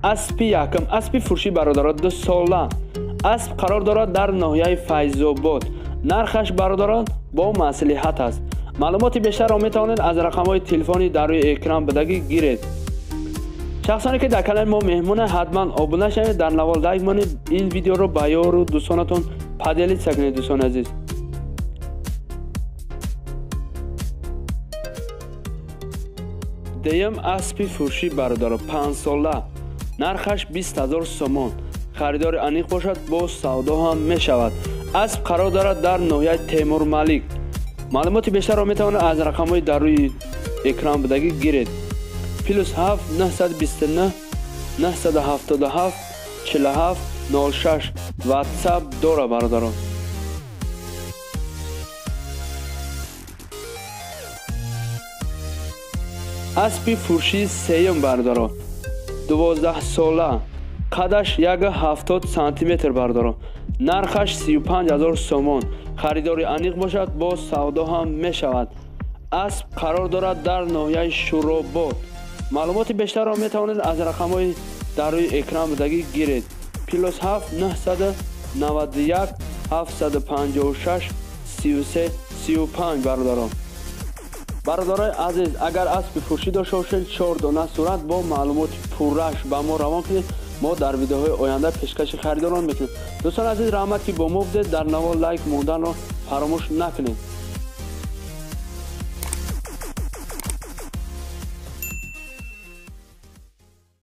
اسپی یکم اسپی فروشی برادران 2 ساله. اسب قرار دارد در ناحیه فیض‌آباد. نرخش برادران با مصلحت است. معلومات بیشتر را میتوانید از رقم‌های تلفنی در روی اکران بدگی گیرید. شخصانی که در کانال ما مهمون حتما ابونه شوید. در نوال لایک کنید این ویدیو رو با یار و دوستانتون پدیداری کنید. دوستان عزیز دیم اسپی فروشی برادر 5 ساله. نرخش 20,000 سوم. خریدار انیق باشد با سودا هم می شود. اسب قرار دارد در ناحیه تیمور ملک. معلومات بیشتر را می توانید از رقم‌های در روی اکران بدگی گیرید. +7 929 977 47 06 واتساپ داره برادران. اسپی فروشی سیم برادران 12 ساله. قدش 170 سانتی متر برادران. نرخش 35,000 سوم. خریداری انیق باشد با سودا هم می شود. اسب قرار دارد در ناحیه شوراباد. معلومات بیشتر را می توانید از رقم‌های در روی اکران بدگی گیرید. +7 991 756 33 35 برادران. برادرای عزیز اگر اسب فروشی داشته باشید 4 دانه صورت با معلومات پررش با ما روان کنید. ما در ویدیوهای آینده پیشکش خریداران میکنیم. دوستان عزیز رحمتی با ما بودید. در نوال لایک موندن را فراموش نکنید.